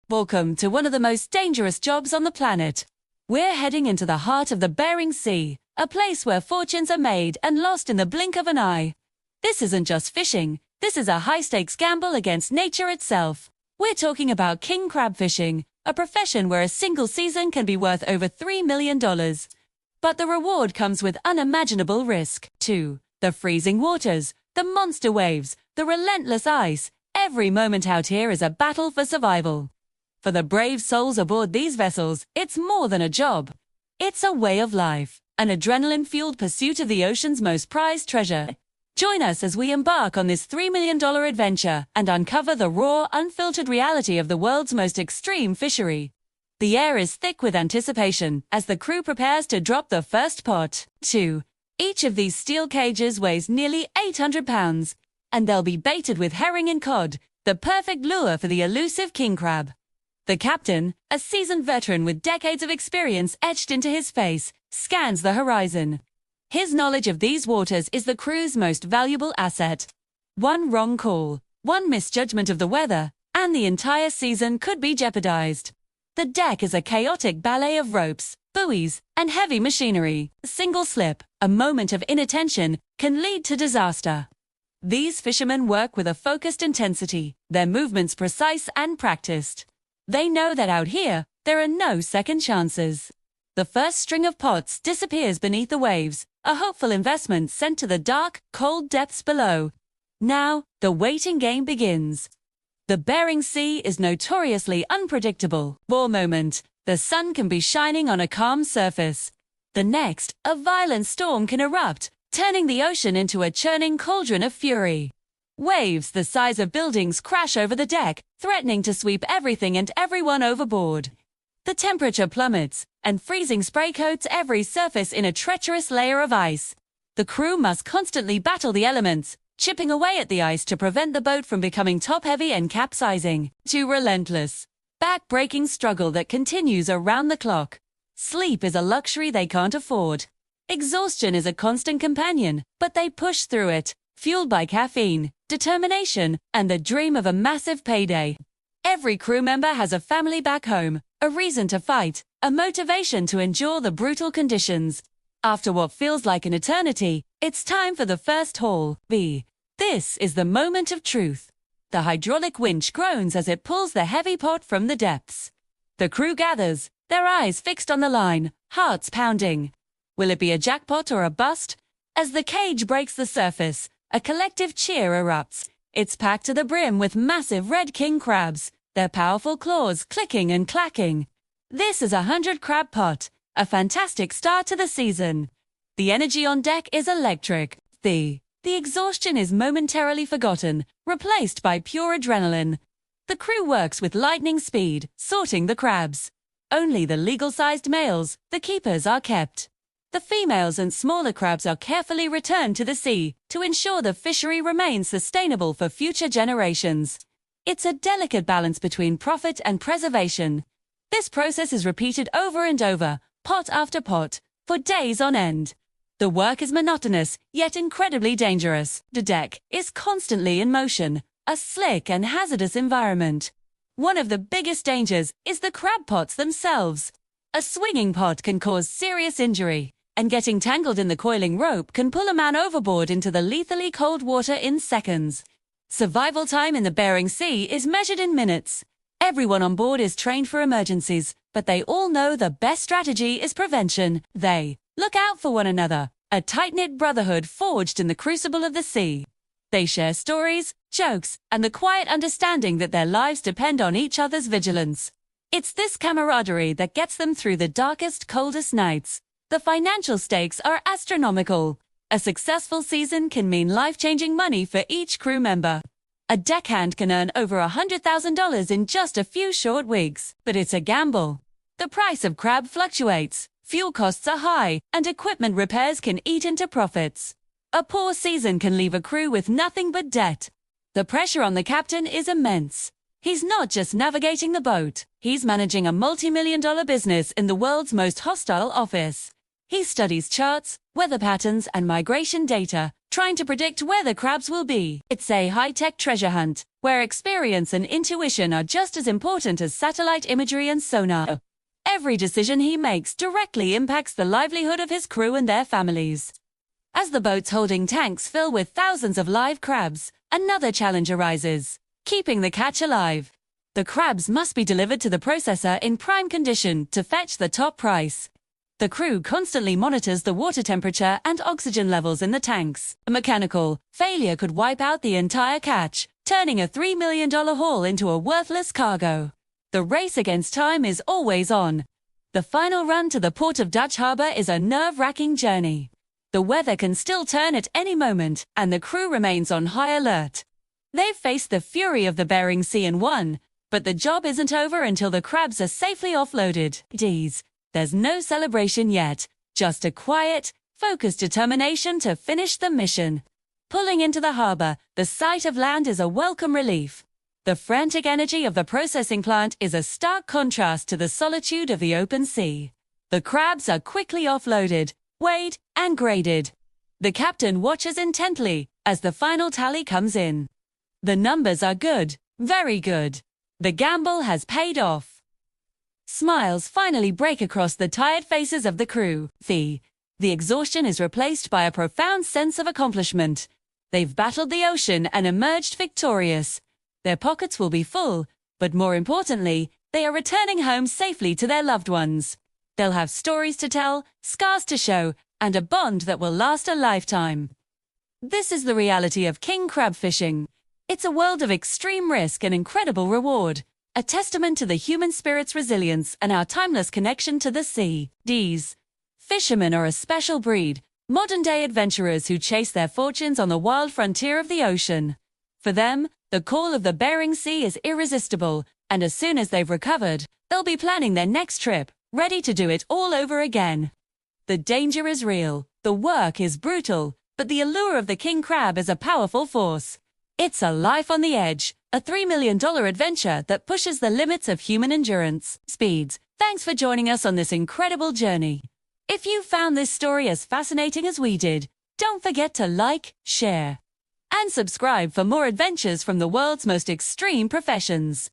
Welcome to one of the most dangerous jobs on the planet. We're heading into the heart of the Bering Sea, a place where fortunes are made and lost in the blink of an eye. This isn't just fishing, this is a high-stakes gamble against nature itself. We're talking about king crab fishing, a profession where a single season can be worth over $3 million. But the reward comes with unimaginable risk, too. The freezing waters, the monster waves, the relentless ice. Every moment out here is a battle for survival. For the brave souls aboard these vessels, it's more than a job. It's a way of life, an adrenaline-fueled pursuit of the ocean's most prized treasure. Join us as we embark on this $3 million adventure and uncover the raw, unfiltered reality of the world's most extreme fishery. The air is thick with anticipation as the crew prepares to drop the first pot. 2. Each of these steel cages weighs nearly 800 pounds, and they'll be baited with herring and cod, the perfect lure for the elusive king crab. The captain, a seasoned veteran with decades of experience etched into his face, scans the horizon. His knowledge of these waters is the crew's most valuable asset. One wrong call, one misjudgment of the weather, and the entire season could be jeopardized. The deck is a chaotic ballet of ropes, buoys, and heavy machinery. A single slip, a moment of inattention, can lead to disaster. These fishermen work with a focused intensity, their movements precise and practiced. They know that out here, there are no second chances. The first string of pots disappears beneath the waves, a hopeful investment sent to the dark, cold depths below. Now, the waiting game begins. The Bering Sea is notoriously unpredictable. For a moment, the sun can be shining on a calm surface. The next, a violent storm can erupt, turning the ocean into a churning cauldron of fury. Waves the size of buildings crash over the deck, threatening to sweep everything and everyone overboard. The temperature plummets, and freezing spray coats every surface in a treacherous layer of ice. The crew must constantly battle the elements, chipping away at the ice to prevent the boat from becoming top-heavy and capsizing. Too relentless. Back-breaking struggle that continues around the clock. Sleep is a luxury they can't afford. Exhaustion is a constant companion, but they push through it, fueled by caffeine, determination, and the dream of a massive payday. Every crew member has a family back home, a reason to fight, a motivation to endure the brutal conditions. After what feels like an eternity, it's time for the first haul. This is the moment of truth. The hydraulic winch groans as it pulls the heavy pot from the depths. The crew gathers, their eyes fixed on the line, hearts pounding. Will it be a jackpot or a bust? As the cage breaks the surface, a collective cheer erupts. It's packed to the brim with massive red king crabs, their powerful claws clicking and clacking. This is a 100-crab pot, a fantastic start to the season. The energy on deck is electric. The exhaustion is momentarily forgotten, replaced by pure adrenaline. The crew works with lightning speed, sorting the crabs. Only the legal-sized males, the keepers, are kept. The females and smaller crabs are carefully returned to the sea to ensure the fishery remains sustainable for future generations. It's a delicate balance between profit and preservation. This process is repeated over and over, pot after pot, for days on end. The work is monotonous, yet incredibly dangerous. The deck is constantly in motion, a slick and hazardous environment. One of the biggest dangers is the crab pots themselves. A swinging pot can cause serious injury, and getting tangled in the coiling rope can pull a man overboard into the lethally cold water in seconds. Survival time in the Bering Sea is measured in minutes. Everyone on board is trained for emergencies, but they all know the best strategy is prevention. They look out for one another, a tight-knit brotherhood forged in the crucible of the sea. They share stories, jokes, and the quiet understanding that their lives depend on each other's vigilance. It's this camaraderie that gets them through the darkest, coldest nights. The financial stakes are astronomical. A successful season can mean life-changing money for each crew member. A deckhand can earn over $100,000 in just a few short weeks, but it's a gamble. The price of crab fluctuates, fuel costs are high, and equipment repairs can eat into profits. A poor season can leave a crew with nothing but debt. The pressure on the captain is immense. He's not just navigating the boat, he's managing a multi-million-dollar business in the world's most hostile office. He studies charts, weather patterns, and migration data, trying to predict where the crabs will be. It's a high-tech treasure hunt, where experience and intuition are just as important as satellite imagery and sonar. Every decision he makes directly impacts the livelihood of his crew and their families. As the boats holding tanks fill with thousands of live crabs, another challenge arises: keeping the catch alive. The crabs must be delivered to the processor in prime condition to fetch the top price. The crew constantly monitors the water temperature and oxygen levels in the tanks. A mechanical failure could wipe out the entire catch, turning a $3 million haul into a worthless cargo. The race against time is always on. The final run to the port of Dutch Harbor is a nerve-wracking journey. The weather can still turn at any moment, and the crew remains on high alert. They've faced the fury of the Bering Sea and won, but the job isn't over until the crabs are safely offloaded. There's no celebration yet, just a quiet, focused determination to finish the mission. Pulling into the harbor, the sight of land is a welcome relief. The frantic energy of the processing plant is a stark contrast to the solitude of the open sea. The crabs are quickly offloaded, weighed, and graded. The captain watches intently as the final tally comes in. The numbers are good, very good. The gamble has paid off. Smiles finally break across the tired faces of the crew. The exhaustion is replaced by a profound sense of accomplishment. They've battled the ocean and emerged victorious. Their pockets will be full, but more importantly, they are returning home safely to their loved ones. They'll have stories to tell, scars to show, and a bond that will last a lifetime. This is the reality of king crab fishing. It's a world of extreme risk and incredible reward. A testament to the human spirit's resilience and our timeless connection to the sea. These fishermen are a special breed, modern-day adventurers who chase their fortunes on the wild frontier of the ocean. For them, the call of the Bering Sea is irresistible, and as soon as they've recovered, they'll be planning their next trip, ready to do it all over again. The danger is real, the work is brutal, but the allure of the king crab is a powerful force. It's a life on the edge, a $3 million adventure that pushes the limits of human endurance. Speeds, thanks for joining us on this incredible journey. If you found this story as fascinating as we did, don't forget to like, share, and subscribe for more adventures from the world's most extreme professions.